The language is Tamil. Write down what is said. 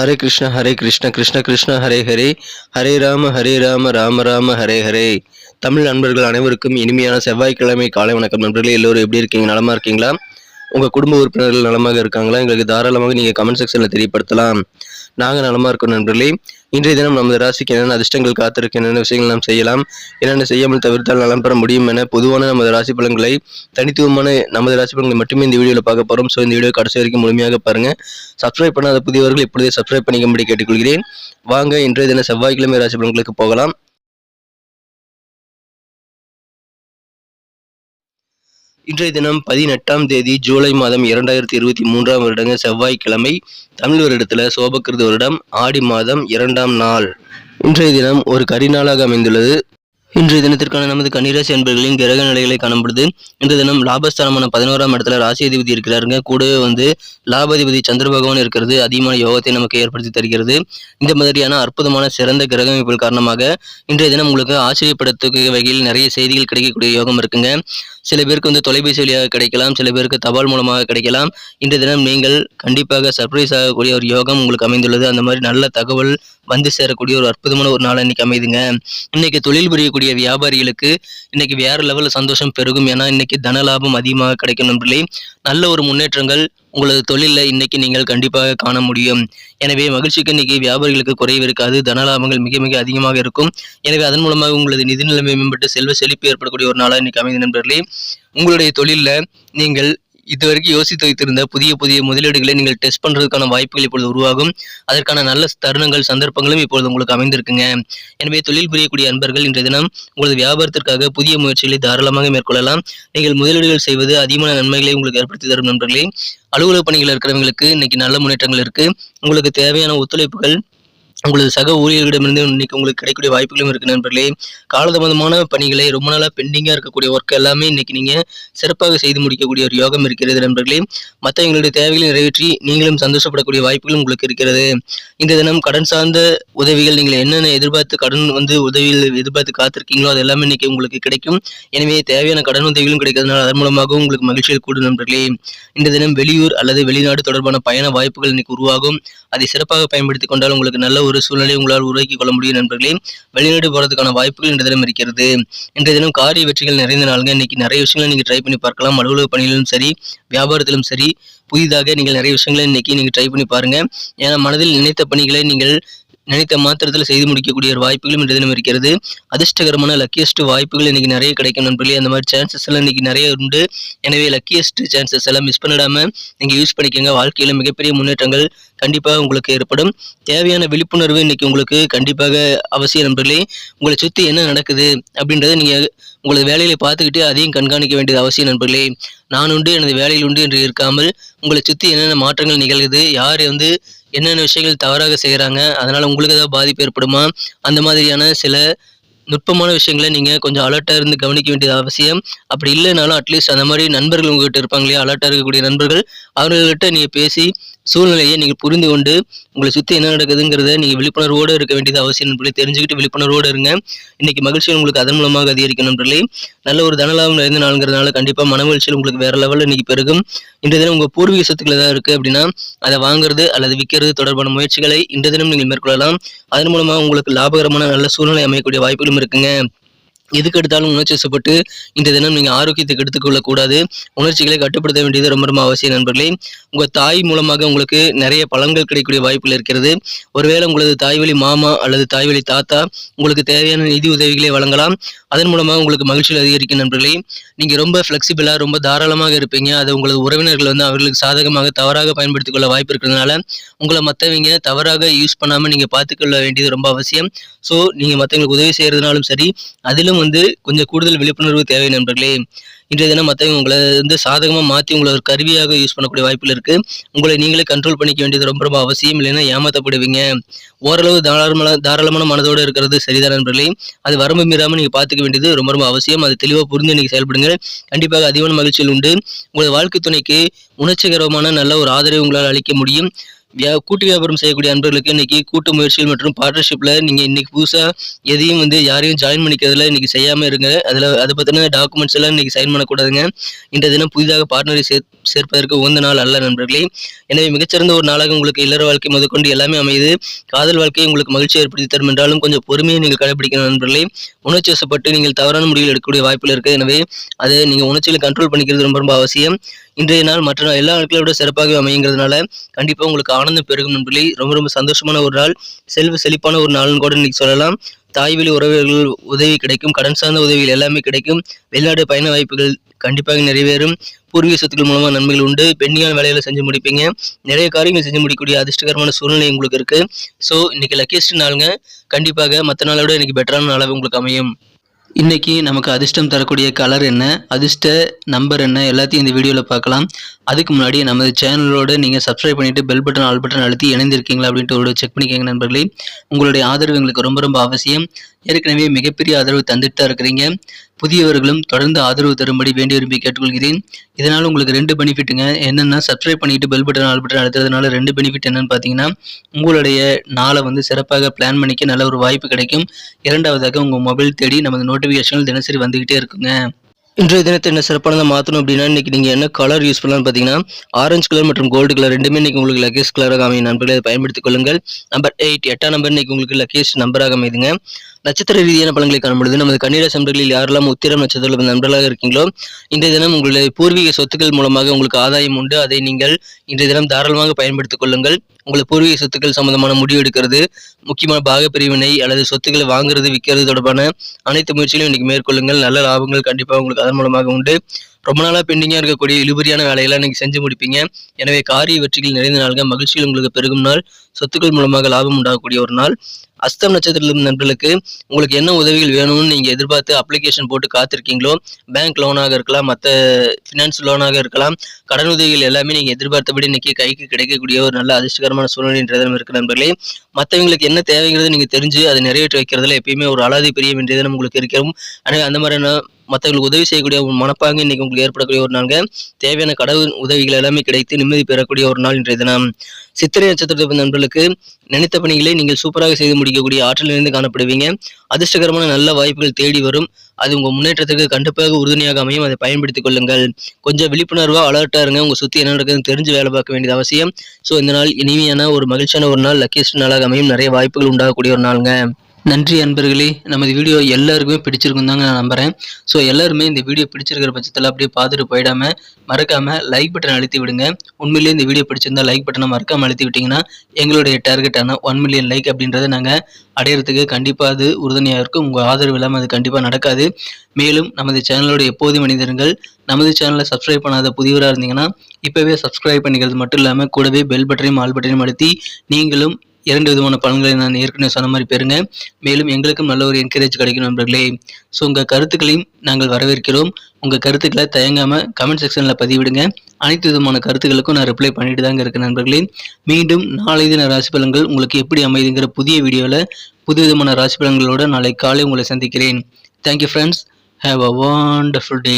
ஹரே கிருஷ்ண கிருஷ்ண கிருஷ்ண ஹரே ஹரே, ஹரே ராம ராம ராம ஹரே ஹரே. தமிழ் நண்பர்கள் அனைவருக்கும் இனிமையான செவ்வாய்க்கிழமை காலை வணக்கம் நண்பர்களே. எல்லோரும் எப்படி இருக்கீங்க? நலமா இருக்கீங்களா? உங்கள் குடும்ப உறுப்பினர்கள் நலமாக இருக்காங்களா? எங்களுக்கு தாராளமாக நீங்கள் கமெண்ட் செக்ஷனில் தெரியப்படுத்தலாம். நாங்கள் நலமாக இருக்கோம் நண்பர்களே. இன்றைய தினம் நமது ராசிக்கு என்னென்ன அதிர்ஷ்டங்கள் காத்திருக்கு, என்னென்ன விஷயங்கள் நாம் செய்யலாம், என்னென்ன செய்யாமல் தவிர்த்தால் நலம் பெற முடியும் என பொதுவான நமது ராசி பலன்களை, தனித்துவமான நமது ராசி பலன்களை மட்டுமே இந்த வீடியோவில் பார்க்க போகிறோம். ஸோ இந்த வீடியோ கடைசி வரைக்கும் முழுமையாக பாருங்கள். சப்ஸ்கிரைப் பண்ணாத புதியவர்கள் இப்பொழுதே சப்ஸ்கிரைப் பண்ணிக்கும்படி கேட்டுக்கொள்கிறேன். வாங்க இன்றைய தினம் செவ்வாய்க்கிழமை ராசி பலன்களுக்கு போகலாம். இன்றைய தினம் 18ஆம் தேதி ஜூலை மாதம் 2023ஆம் வருடங்க செவ்வாய்க்கிழமை. தமிழ் வருடத்தில் சோபக்கிருது வருடம் ஆடி மாதம் 2ஆம் நாள். இன்றைய தினம் ஒரு கரிநாளாக அமைந்துள்ளது. இன்றைய தினத்திற்கான நமது கன்னிராசி அன்பர்களின் கிரக நிலைகளை காணப்படுது. இன்றைய தினம் லாபஸ்தானமான 11ஆம் இடத்துல ராசி அதிபதி இருக்கிறாருங்க. கூடவே லாபாதிபதி சந்திர பகவான் இருக்கிறது அதிகமான யோகத்தை நமக்கு ஏற்படுத்தி தருகிறது. இந்த மாதிரியான அற்புதமான சிறந்த கிரக அமைப்புகள் காரணமாக இன்றைய தினம் உங்களுக்கு ஆச்சரியப்படுத்தக்கூடிய வகையில் நிறைய செய்திகள் கிடைக்கக்கூடிய யோகம் இருக்குங்க. சில பேருக்கு தொலைபேசி வழியாக கிடைக்கலாம், சில பேருக்கு தபால் மூலமாக கிடைக்கலாம். இன்றைய தினம் நீங்கள் கண்டிப்பாக சர்ப்ரைஸ் ஆகக்கூடிய ஒரு யோகம் உங்களுக்கு அமைந்துள்ளது. அந்த மாதிரி நல்ல தகவல் வந்து சேரக்கூடிய ஒரு அற்புதமான ஒரு நாள் இன்னைக்கு அமைதுங்க. இன்னைக்கு தொழில் புரியக்கூடிய வியாபாரிகளுக்கு இன்னைக்கு வேற லெவலில் சந்தோஷம் பெருகும். ஏன்னா இன்னைக்கு தன லாபம் அதிகமாக கிடைக்கும் நண்பர்களே. நல்ல ஒரு முன்னேற்றங்கள் உங்களது தொழிலில் இன்னைக்கு நீங்கள் கண்டிப்பாக காண முடியும். எனவே மகிழ்ச்சிக்கு இன்னைக்கு வியாபாரிகளுக்கு குறைவு இருக்காது. தன லாபங்கள் மிக மிக அதிகமாக இருக்கும். எனவே அதன் மூலமாக உங்களது நிதி நிலைமை மேம்பட்டு செல்வ செழிப்பு ஏற்படக்கூடிய ஒரு நாளாக இன்னைக்கு அமைந்த நண்பர்களே. உங்களுடைய தொழிலில் நீங்கள் இதுவரைக்கும் யோசித்து வைத்திருந்த புதிய புதிய முதலீடுகளை நீங்கள் டெஸ்ட் பண்றதுக்கான வாய்ப்புகள் இப்பொழுது உருவாகும். அதற்கான நல்ல தருணங்கள் சந்தர்ப்பங்களும் இப்பொழுது உங்களுக்கு அமைந்திருக்குங்க. எனவே தொழில் புரியக்கூடிய அன்பர்கள் இன்றைய தினம் உங்களது வியாபாரத்திற்காக புதிய முயற்சிகளை தாராளமாக மேற்கொள்ளலாம். நீங்கள் முதலீடுகள் செய்வது அதிகமான நன்மைகளை உங்களுக்கு ஏற்படுத்தி தரும் நண்பர்களே. அலுவலக பணிகள் இருக்கிறவங்களுக்கு இன்னைக்கு நல்ல முன்னேற்றங்கள் இருக்கு. உங்களுக்கு தேவையான ஒத்துழைப்புகள் உங்களது சக ஊழியர்களிடமிருந்து இன்னைக்கு உங்களுக்கு கிடைக்கக்கூடிய வாய்ப்புகளும் இருக்கு நண்பர்களே. காலதாமதமான பணிகளை ரொம்ப நாளாக பெண்டிங்காக இருக்கக்கூடிய ஒர்க் எல்லாமே இன்னைக்கு நீங்க சிறப்பாக செய்து முடிக்கக்கூடிய ஒரு யோகம் இருக்கிறது நண்பர்களே. மற்றவங்களுடைய தேவைகளை நிறைவேற்றி நீங்களும் சந்தோஷப்படக்கூடிய வாய்ப்புகளும் உங்களுக்கு இருக்கிறது. இந்த தினம் கடன் சார்ந்த உதவிகள் நீங்கள் என்னென்ன எதிர்பார்த்து கடன் உதவிகள் எதிர்பார்த்து காத்திருக்கீங்களோ அது எல்லாமே இன்னைக்கு உங்களுக்கு கிடைக்கும். எனவே தேவையான கடன் உதவிகளும் கிடைக்கிறதுனால அதன் மூலமாகவும் உங்களுக்கு மகிழ்ச்சிகள் கூடும் நண்பர்களே. இந்த தினம் வெளியூர் அல்லது வெளிநாடு தொடர்பான பயண வாய்ப்புகள் இன்னைக்கு உருவாகும். அதை சிறப்பாக பயன்படுத்திக் கொண்டால் உங்களுக்கு நல்ல ஒரு சூழ்நிலை உங்களால் உருவாக்கிக் கொள்ள முடியும் நண்பர்களே. வெளிநாடு போறதுக்கான வாய்ப்புகள் இன்றைய தினம் இருக்கிறது. இன்றைய தினம் காரிய வெற்றிகள் நிறைந்த நாளுங்க. இன்னைக்கு நிறைய விஷயங்களை நீங்க ட்ரை பண்ணி பார்க்கலாம். அலுவலக பணிகளிலும் சரி, வியாபாரத்திலும் சரி, புதிதாக நீங்கள் நிறைய விஷயங்களை இன்னைக்கு நீங்க ட்ரை பண்ணி பாருங்க. ஏன்னா மனதில் நினைத்த பணிகளை நீங்கள் நினைத்த மாத்திரத்தில் செய்து முடிக்கக்கூடிய ஒரு வாய்ப்புகளும் இன்றைய தினம் இருக்கிறது. அதிர்ஷ்டகரமான லக்கியஸ்ட் வாய்ப்புகள் இன்னைக்கு நிறைய கிடைக்கும் நண்பர்களே. அந்த மாதிரி சான்சஸ் எல்லாம் இன்னைக்கு நிறைய உண்டு. எனவே லக்கியஸ்ட் சான்சஸ் எல்லாம் மிஸ் பண்ணிடாம நீங்க யூஸ் பண்ணிக்கோங்க. வாழ்க்கையில மிகப்பெரிய முன்னேற்றங்கள் கண்டிப்பாக உங்களுக்கு ஏற்படும். தேவையான விழிப்புணர்வு இன்னைக்கு உங்களுக்கு கண்டிப்பாக அவசியம் நண்பர்களே. உங்களை சுற்றி என்ன நடக்குது அப்படின்றத நீங்க உங்களது வேலையில பார்த்துக்கிட்டு அதையும் கண்காணிக்க வேண்டியது அவசியம் நண்பர்களே. நான் உண்டு எனது வேலையில் உண்டு என்று இருக்காமல் உங்களை சுற்றி என்னென்ன மாற்றங்கள் நிகழ்குது, யார் என்னென்ன விஷயங்கள் தவறாக செய்கிறாங்க, அதனால உங்களுக்கு ஏதாவது பாதிப்பு ஏற்படுமா, அந்த மாதிரியான சில நுட்பமான விஷயங்களை நீங்க கொஞ்சம் அலர்ட்டா இருந்து கவனிக்க வேண்டியது அவசியம். அப்படி இல்லைனாலும் அட்லீஸ்ட் அந்த மாதிரி நண்பர்கள் உங்ககிட்ட இருப்பாங்க இல்லையா, அலர்ட்டா இருக்கக்கூடிய நண்பர்கள், அவர்கள்கிட்ட நீங்க பேசி சூழ்நிலையை நீங்கள் புரிந்து கொண்டு உங்களை சுற்றி என்ன நடக்குதுங்கிறத நீங்கள் விழிப்புணர்வோடு இருக்க வேண்டியது அவசியம் நண்பர்களே. தெரிஞ்சுக்கிட்டு விழிப்புணர்வோடு இருங்க. இன்னைக்கு மகிழ்ச்சிகள் உங்களுக்கு அதன் மூலமாக அதிகரிக்கும் நண்பர்களே. நல்ல ஒரு தனலாபம் நிறைந்த நாளுங்கிறதுனால கண்டிப்பாக மன மகிழ்ச்சியில் உங்களுக்கு வேற லெவலில் இன்னைக்கு பெருகும். இன்றைய தினம் உங்கள் பூர்வீக சொத்துக்கள் ஏதாவது இருக்குது அப்படின்னா அதை வாங்குறது அல்லது விற்கிறது தொடர்பான முயற்சிகளை இன்றைய தினம் நீங்கள் மேற்கொள்ளலாம். அதன் மூலமாக உங்களுக்கு லாபகரமான நல்ல சூழ்நிலை அமையக்கூடிய வாய்ப்புகளும் இருக்குங்க. எதுக்கு எடுத்தாலும் உணர்ச்சி வசப்பட்டு இந்த தினம் நீங்கள் ஆரோக்கியத்துக்கு எடுத்துக்கொள்ளக்கூடாது. உணர்ச்சிகளை கட்டுப்படுத்த வேண்டியது ரொம்ப ரொம்ப அவசியம் நண்பர்களே. உங்கள் தாய் மூலமாக உங்களுக்கு நிறைய பலன்கள் கிடைக்கக்கூடிய வாய்ப்புகள் இருக்கிறது. ஒருவேளை உங்களது தாய்வழி மாமா அல்லது தாய்வழி தாத்தா உங்களுக்கு தேவையான நிதி உதவிகளை வழங்கலாம். அதன் மூலமாக உங்களுக்கு மகிழ்ச்சியில் அதிகரிக்கும் நண்பர்களே. நீங்கள் ரொம்ப ஃப்ளெக்சிபிளாக ரொம்ப தாராளமாக இருப்பீங்க. அது உங்களது உறவினர்கள் அவர்களுக்கு சாதகமாக தவறாக பயன்படுத்திக் கொள்ள வாய்ப்பு இருக்கிறதுனால உங்களை மற்றவங்க தவறாக யூஸ் பண்ணாமல் நீங்கள் பார்த்துக்கொள்ள வேண்டியது ரொம்ப அவசியம். ஸோ நீங்கள் மற்றவங்களுக்கு உதவி செய்கிறதுனாலும் சரி, அதிலும் கொஞ்சம் கூடுதல் விழிப்புணர்வு தேவை நண்பர்களே. இன்றைய தினம் மற்றவங்க உங்களை சாதகமாக மாற்றி உங்களை ஒரு கருவியாக யூஸ் பண்ணக்கூடிய வாய்ப்புகள் இருக்கு. உங்களை நீங்களே கண்ட்ரோல் பண்ணிக்க வேண்டியது ரொம்ப ரொம்ப அவசியம். இல்லைன்னா ஏமாற்றப்படுவீங்க. ஓரளவு தாராளமான மனதோடு இருக்கிறது சரிதான் நண்பர்களே. அது வரம்பு மீறாமல் நீங்கள் பார்த்துக்க வேண்டியது ரொம்ப ரொம்ப அவசியம். அது தெளிவாக புரிந்து நீங்கள் செயல்படுங்க. கண்டிப்பாக அதிகமான மகிழ்ச்சியில் உண்டு. உங்களது வாழ்க்கை துணைக்கு உணர்ச்சிகரமான நல்ல ஒரு ஆதரவை உங்களால் அளிக்க முடியும். கூட்டு வியாபாரம் செய்யக்கூடிய அன்பர்களுக்கு இன்னைக்கு கூட்டு முயற்சிகள் மற்றும் பார்ட்னர்ஷிப்ல நீங்க இன்னைக்கு புதுசா எதையும் யாரையும் ஜாயின் பண்ணிக்கிறதுல இன்னைக்கு செய்யாம இருங்க. அதை பத்தின டாக்குமெண்ட்ஸ் எல்லாம் இன்னைக்கு சைன் பண்ணக்கூடாதுங்க. இன்றைய தினம் புதிதாக பார்ட்னரை சேர்ப்பதற்கு உகந்த நாள் அல்ல நண்பர்களே. எனவே மிகச்சிறந்த ஒரு நாளாக உங்களுக்கு இல்லற வாழ்க்கை முதற்கொண்டு எல்லாமே அமையுது. காதல் வாழ்க்கை உங்களுக்கு மகிழ்ச்சி ஏற்படுத்தி தரும் என்றாலும் கொஞ்சம் பொறுமையை நீங்கள் கடைபிடிக்கணும் நண்பர்களே. உணர்ச்சி வசப்பட்டு நீங்கள் தவறான முடிவுகள் எடுக்கக்கூடிய வாய்ப்புகள் இருக்கு. எனவே அதை நீங்க உணர்ச்சிகளை கண்ட்ரோல் பண்ணிக்கிறது ரொம்ப ரொம்ப அவசியம். இன்றைய நாள் மற்ற எல்லா நாட்களை விட சிறப்பாக அமையுங்கிறதுனால கண்டிப்பா உங்களுக்கு ஆனந்தம் பெருகும் நண்பர்களே. ரொம்ப ரொம்ப சந்தோஷமான ஒரு நாள், செல்வ செழிப்பான ஒரு நாள்னு கூட இன்னைக்கு சொல்லலாம். தாய் வழி உறவுகள் உதவி கிடைக்கும், கடன் சார்ந்த உதவிகள் எல்லாமே கிடைக்கும், வெளிநாடு பயண வாய்ப்புகள் கண்டிப்பாக நிறைவேறும், பூர்வீக சொத்துக்கள் மூலமா நன்மைகள் உண்டு, பெண்ணியான வேலைகளை செஞ்சு முடிப்பீங்க, நிறைய காரியங்கள் செஞ்சு முடிக்கக்கூடிய அதிர்ஷ்டகரமான சூழ்நிலை உங்களுக்கு இருக்கு. ஸோ இன்னைக்கு லக்கியஸ்ட் நாளுங்க. கண்டிப்பாக மற்ற நாளை விட இன்னைக்கு பெட்டரான நாளாக உங்களுக்கு அமையும். இன்னைக்கு நமக்கு அதிர்ஷ்டம் தரக்கூடிய கலர் என்ன, அதிர்ஷ்ட நம்பர் என்ன, எல்லாத்தையும் இந்த வீடியோவில் பார்க்கலாம். அதுக்கு முன்னாடி நமது சேனலோட நீங்கள் சப்ஸ்கிரைப் பண்ணிட்டு பெல் பட்டன் ஆல் பட்டன் அழுத்தி இணைந்திருக்கீங்களா அப்படின்ட்டு ஒரு செக் பண்ணிக்கோங்க நண்பர்களே. உங்களுடைய ஆதரவு எங்களுக்கு ரொம்ப ரொம்ப அவசியம். ஏற்கனவே மிகப்பெரிய ஆதரவு தந்துட்டு தான் இருக்கிறீங்க. புதியவர்களும் தொடர்ந்து ஆதரவு தரும்படி வேண்டி விரும்பி கேட்டுக்கொள்கிறேன். இதனால் உங்களுக்கு 2 பெனிஃபிட்டுங்க. என்னென்னா, சப்ஸ்கிரைப் பண்ணிட்டு பெல் பட்டன் ஆல் பட்டன் அழுத்துறதுனால 2 பெனிஃபிட் என்னன்னு பார்த்தீங்கன்னா, உங்களுடைய நாளை சிறப்பாக பிளான் பண்ணிக்க நல்ல ஒரு வாய்ப்பு கிடைக்கும். இரண்டாவதாக உங்கள் மொபைல் தேடி நமது நோட்டிஃபிகேஷன்கள் தினசரி வந்துகிட்டே இருக்குங்க. இன்றைய தினத்தை என்ன சிறப்பானதாக மாற்றணும் அப்படின்னா, இன்னைக்கு நீங்கள் என்ன கலர் யூஸ் பண்ணலாம்னு பார்த்தீங்கன்னா, ஆரஞ்சு கலர் மற்றும் கோல்டு கலர் ரெண்டுமே இன்னைக்கு உங்களுக்கு லக்கேஜ் கலராக அமையும் நண்பர்களை. அதை பயன்படுத்திக் கொள்ளுங்கள். நம்பர் 8 8ஆம் நம்பர் இன்னைக்கு உங்களுக்கு லக்கேஜ் நம்பராக அமைதுங்க. நட்சத்திர ரீதியான பலன்களை காணும்பொழுது நமது கன்னிராசி நண்பர்களில் யாரெல்லாம் உத்திரம் நட்சத்திர நண்பர்களாக இருக்கீங்களோ, இன்றைய தினம் உங்களுடைய பூர்வீக சொத்துக்கள் மூலமாக உங்களுக்கு ஆதாயம் உண்டு. அதை நீங்கள் இன்றைய தினம் தாராளமாக பயன்படுத்திக் கொள்ளுங்கள். உங்களை பூர்வீக சொத்துக்கள் சம்பந்தமான முடிவு எடுக்கிறது, முக்கியமான பாக பிரிவினை அல்லது சொத்துக்களை வாங்குறது விற்கிறது தொடர்பான அனைத்து முயற்சிகளையும் இன்னைக்கு மேற்கொள்ளுங்கள். நல்ல லாபங்கள் கண்டிப்பாக உங்களுக்கு அதன் மூலமாக உண்டு. ரொம்ப நாளாக பெண்டிங்காக இருக்கக்கூடிய இழுபறியான வேலையெல்லாம் இன்னைக்கு செஞ்சு முடிப்பீங்க. எனவே காரிய வெற்றிகள் நிறைந்த நாள்கள், மகிழ்ச்சிகள் உங்களுக்கு பெருகும் நாள், சொத்துக்கள் மூலமாக லாபம் உண்டாகக்கூடிய ஒரு நாள். அஸ்தம் நட்சத்திரத்தில் நண்பர்களுக்கு உங்களுக்கு என்ன உதவிகள் வேணும்னு நீங்கள் எதிர்பார்த்து அப்ளிகேஷன் போட்டு காத்திருக்கீங்களோ, பேங்க் லோனாக இருக்கலாம், மற்ற ஃபினான்ஸ் லோனாக இருக்கலாம், கடன் உதவிகள் எல்லாமே நீங்கள் எதிர்பார்த்தபடி இன்னைக்கு கைக்கு கிடைக்கக்கூடிய ஒரு நல்ல அதிர்ஷ்டகரமான சூழ்நிலை இன்றைய தினம் இருக்கு நண்பர்களே. மற்றவங்களுக்கு என்ன தேவைங்கிறது நீங்கள் தெரிஞ்சு அதை நிறைவேற்றி வைக்கிறதுல எப்பயுமே ஒரு அலாதி பெரிய இன்றைய தினம் உங்களுக்கு இருக்கிறோம். ஆனால் அந்த மாதிரியான மற்றவங்களுக்கு உதவி செய்யக்கூடிய ஒரு மனப்பாங்கு இன்னைக்கு உங்களுக்கு ஏற்படக்கூடிய ஒரு நாள்ங்க. தேவையான கடவுள் உதவிகள் எல்லாமே கிடைத்து நிம்மதி பெறக்கூடிய ஒரு நாள் இன்றைய தினம். சித்திரை நட்சத்திர நண்பர்களுக்கு நினைத்த பணிகளை நீங்கள் சூப்பராக செய்து முடிக்கக்கூடிய ஆற்றல் நிறைந்து காணப்படுவீங்க. அதிர்ஷ்டகரமான நல்ல வாய்ப்புகள் தேடி வரும். அது உங்க முன்னேற்றத்துக்கு கண்டிப்பாக உறுதுணையாக அமையும். அதை பயன்படுத்திக் கொள்ளுங்கள். கொஞ்சம் விழிப்புணர்வா அலர்ட்டா இருங்க. உங்க சுத்தி என்ன நடக்குதுன்னு தெரிஞ்சு வேலை பார்க்க வேண்டியது அவசியம். ஸோ இந்த நாள் இனிமையான ஒரு மகிழ்ச்சியான ஒரு நாள், லக்கியஸ்ட் நாளாக அமையும். நிறைய வாய்ப்புகள் உண்டாகக்கூடிய ஒரு நாளுங்க. நன்றி அன்பர்களே. நமது வீடியோ எல்லாருக்குமே பிடிச்சிருக்கும் தாங்க நான் நம்புகிறேன். ஸோ எல்லாருமே இந்த வீடியோ பிடிச்சிருக்கிற பட்சத்தில் அப்படியே பார்த்துட்டு போயிடாமல் மறக்காமல் லைக் பட்டன் அழுத்தி விடுங்க. உண்மையிலேயே இந்த வீடியோ பிடிச்சிருந்தா லைக் பட்டனை மறக்காமல் அழுத்தி விட்டிங்கன்னா எங்களுடைய டார்கெட்டான 1 மில்லியன் லைக் அப்படின்றத நாங்கள் அடையிறதுக்கு கண்டிப்பாக அது உறுதுணையாக இருக்கும். உங்கள் ஆதரவு இல்லாமல் அது கண்டிப்பாக நடக்காது. மேலும் நமது சேனலோட எப்போதும் மனிதர்கள் நமது சேனலை சப்ஸ்கிரைப் பண்ணாத புதியவராக இருந்தீங்கன்னா இப்போவே சப்ஸ்கிரைப் பண்ணிக்கிறது மட்டும் இல்லாமல் கூடவே பெல் பட்டனையும் ஆல் பட்டனையும் அழுத்தி நீங்களும் 2 விதமான பலன்களை நான் ஏற்கனவே சொன்ன மாதிரி பெறுங்க. மேலும் எங்களுக்கும் நல்ல ஒரு என்கரேஜ் கிடைக்கும் நண்பர்களே. ஸோ உங்கள் கருத்துக்களையும் நாங்கள் வரவேற்கிறோம். உங்கள் கருத்துக்களை தயங்காமல் கமெண்ட் செக்ஷனில் பதிவிடுங்க. அனைத்து விதமான கருத்துக்களுக்கும் நான் ரிப்ளை பண்ணிட்டு தாங்க இருக்கேன் நண்பர்களே. மீண்டும் நாளை தின ராசி பலன்கள் உங்களுக்கு எப்படி அமைதுங்கிற புதிய வீடியோவில் புது விதமான ராசி பலன்களோட நாளை காலை உங்களை சந்திக்கிறேன். Thank you friends. Have a wonderful day.